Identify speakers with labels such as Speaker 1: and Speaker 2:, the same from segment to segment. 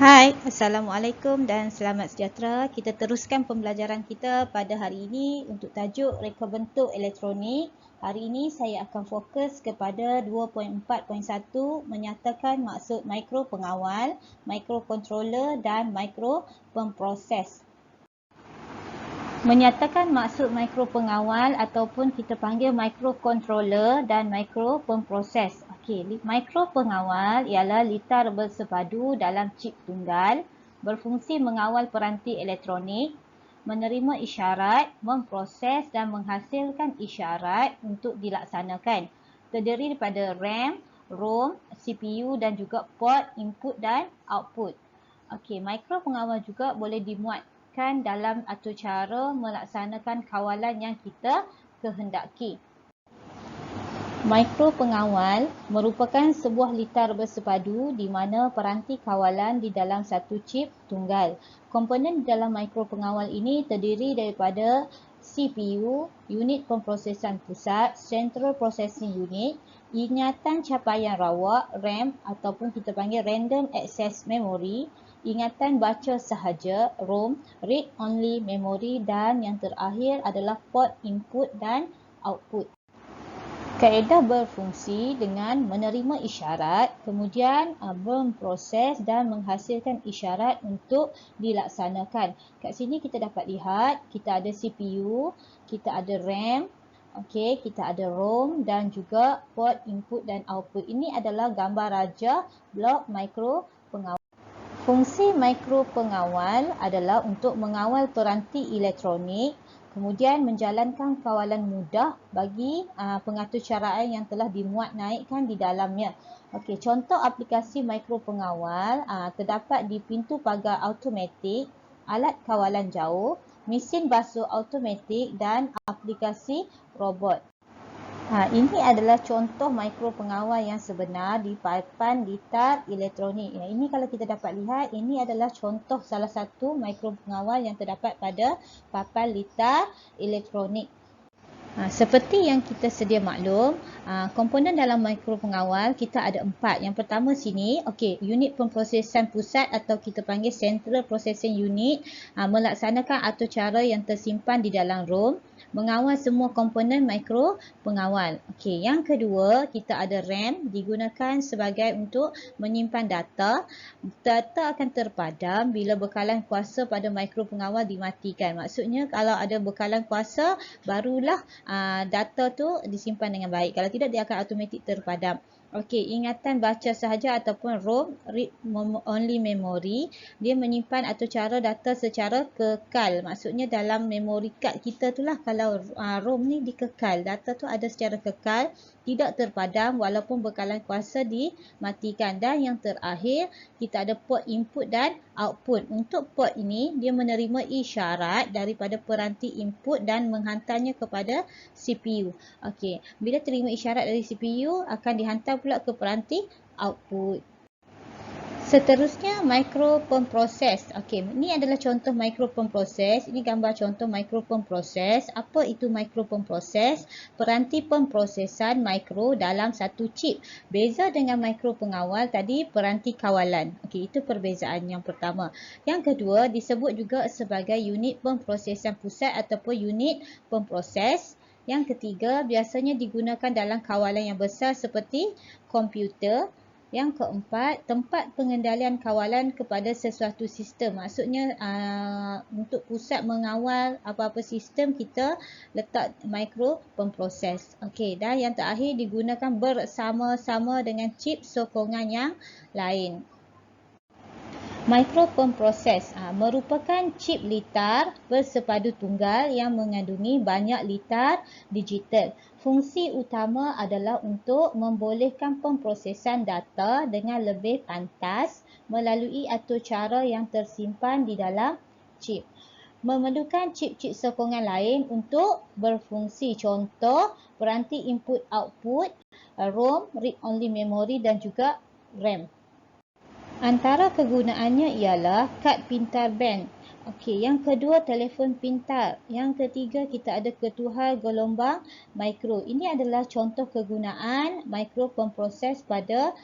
Speaker 1: Hai, Assalamualaikum dan selamat sejahtera. Kita teruskan pembelajaran kita pada hari ini untuk tajuk reka bentuk elektronik. Hari ini saya akan fokus kepada 2.4.1 menyatakan maksud mikropengawal, mikrocontroller dan mikropemproses. Menyatakan maksud mikropengawal ataupun kita panggil mikrocontroller dan mikropemproses. Okey, mikropengawal ialah litar bersepadu dalam chip tunggal, berfungsi mengawal peranti elektronik, menerima isyarat, memproses dan menghasilkan isyarat untuk dilaksanakan. Terdiri daripada RAM, ROM, CPU dan juga port input dan output. Okey, mikropengawal juga boleh dimuatkan dalam atur cara melaksanakan kawalan yang kita kehendaki. Mikropengawal merupakan sebuah litar bersepadu di mana peranti kawalan di dalam satu chip tunggal. Komponen di dalam mikropengawal ini terdiri daripada CPU, unit pemprosesan pusat, Central Processing Unit, ingatan capaian rawak, RAM ataupun kita panggil Random Access Memory, ingatan baca sahaja, ROM, Read Only Memory dan yang terakhir adalah port input dan output. Kaedah berfungsi dengan menerima isyarat, kemudian memproses dan menghasilkan isyarat untuk dilaksanakan. Kat sini kita dapat lihat, kita ada CPU, kita ada RAM, okey, kita ada ROM dan juga port input dan output. Ini adalah gambar raja blok mikropengawal. Fungsi mikropengawal adalah untuk mengawal peranti elektronik, kemudian menjalankan kawalan mudah bagi pengaturcaraan yang telah dimuat naikkan di dalamnya. Okey, contoh aplikasi mikropengawal terdapat di pintu pagar automatik, alat kawalan jauh, mesin basuh automatik dan aplikasi robot. Ini adalah contoh mikropengawal yang sebenar di papan litar elektronik. Ini kalau kita dapat lihat, ini adalah contoh salah satu mikropengawal yang terdapat pada papan litar elektronik. Seperti yang kita sedia maklum, komponen dalam mikropengawal kita ada 4. Yang pertama sini, okey, unit pemprosesan pusat atau kita panggil Central Processing Unit melaksanakan atur cara yang tersimpan di dalam ROM, mengawal semua komponen mikropengawal. Okey, yang kedua kita ada RAM digunakan sebagai untuk menyimpan data. Data akan terpadam bila bekalan kuasa pada mikropengawal dimatikan. Maksudnya kalau ada bekalan kuasa barulah data tu disimpan dengan baik. Kalau tidak, dia akan automatik terpadam. Okey, ingatan baca sahaja ataupun ROM, Read Only Memory, dia menyimpan atur cara data secara kekal. Maksudnya dalam memori card kita tu lah, kalau ROM ni dikekal, data tu ada secara kekal, tidak terpadam walaupun bekalan kuasa dimatikan. Dan yang terakhir, kita ada port input dan output. Untuk port ini, dia menerima isyarat daripada peranti input dan menghantarnya kepada CPU. Okey, bila terima isyarat dari CPU, akan dihantar pula ke peranti output. Seterusnya, mikropemproses. Okey, ini adalah contoh mikropemproses. Ini gambar contoh mikropemproses. Apa itu mikropemproses? Peranti pemprosesan mikro dalam satu chip. Beza dengan mikropengawal tadi, peranti kawalan. Okey, itu perbezaan yang pertama. Yang kedua, disebut juga sebagai unit pemprosesan pusat ataupun unit pemproses. Yang ketiga, biasanya digunakan dalam kawalan yang besar seperti komputer. Yang keempat, tempat pengendalian kawalan kepada sesuatu sistem. Maksudnya untuk pusat mengawal apa-apa sistem, kita letak mikropemproses. Okey, dan yang terakhir digunakan bersama-sama dengan chip sokongan yang lain. Mikropemproses merupakan chip litar bersepadu tunggal yang mengandungi banyak litar digital. Fungsi utama adalah untuk membolehkan pemprosesan data dengan lebih pantas melalui atur cara yang tersimpan di dalam chip. Memerlukan chip-chip sokongan lain untuk berfungsi. Contoh, peranti input-output, ROM, Read-Only Memory dan juga RAM. Antara kegunaannya ialah kad pintar band. Okey, yang kedua telefon pintar. Yang ketiga kita ada ketuhar gelombang mikro. Ini adalah contoh kegunaan mikro pemproses pada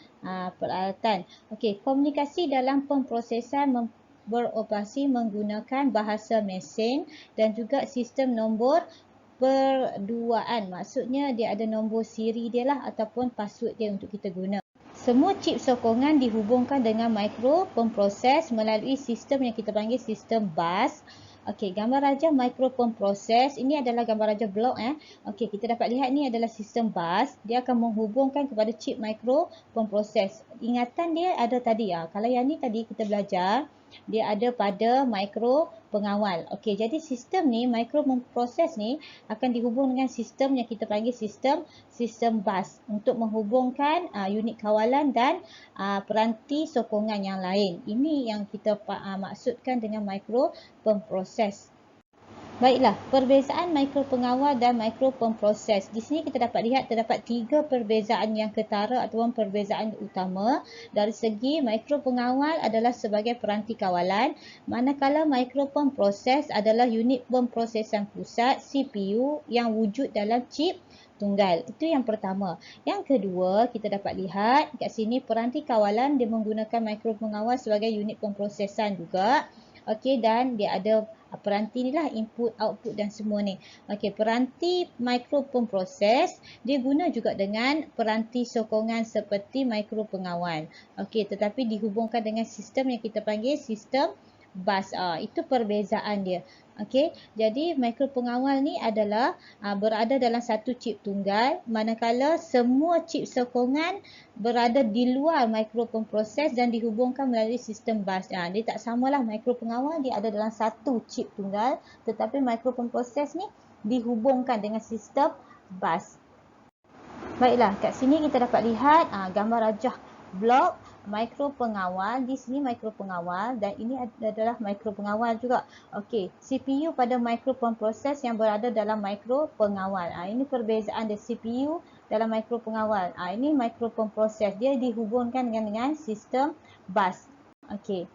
Speaker 1: peralatan. Okey, komunikasi dalam pemprosesan beroperasi menggunakan bahasa mesin dan juga sistem nombor perduaan. Maksudnya dia ada nombor siri dia lah ataupun password dia untuk kita guna. Semua chip sokongan dihubungkan dengan mikro pemproses melalui sistem yang kita panggil sistem bus. Okey, gambar raja mikro pemproses ini adalah gambar raja blok Okey, kita dapat lihat ni adalah sistem bus. Dia akan menghubungkan kepada chip mikro pemproses. Ingatan dia ada tadi kalau yang ni tadi kita belajar dia ada pada mikro pengawal. Okey, jadi sistem ni mikro pemproses ni akan dihubung dengan sistem yang kita panggil sistem bus untuk menghubungkan unit kawalan dan peranti sokongan yang lain. Ini yang kita maksudkan dengan mikro pemproses. Baiklah, perbezaan mikro pengawal dan mikro pemproses. Di sini kita dapat lihat terdapat 3 perbezaan yang ketara ataupun perbezaan utama. Dari segi mikro pengawal adalah sebagai peranti kawalan, manakala mikro pemproses adalah unit pemprosesan pusat CPU yang wujud dalam chip tunggal. Itu yang pertama. Yang kedua, kita dapat lihat kat sini peranti kawalan dia menggunakan mikro pengawal sebagai unit pemprosesan juga. Okey, dan dia ada peranti ni lah, input, output dan semua ni. Okey, peranti mikro pemproses dia guna juga dengan peranti sokongan seperti mikro pengawal. Okey, tetapi dihubungkan dengan sistem yang kita panggil sistem bus. Itu perbezaan dia. Okey, jadi mikro pengawal ni adalah berada dalam satu chip tunggal, manakala semua chip sokongan berada di luar mikro pemproses dan dihubungkan melalui sistem bus. Dia tak samalah, mikro pengawal dia ada dalam satu chip tunggal, tetapi mikro pemproses ni dihubungkan dengan sistem bus. Baiklah, kat sini kita dapat lihat gambar rajah blok mikro pengawal. Di sini mikro pengawal dan ini adalah mikro pengawal juga. Okey, CPU pada mikro pemproses yang berada dalam mikro pengawal. Ini perbezaan dia, CPU dalam mikro pengawal. Ini mikro pemproses, dia dihubungkan dengan sistem bus. Okey.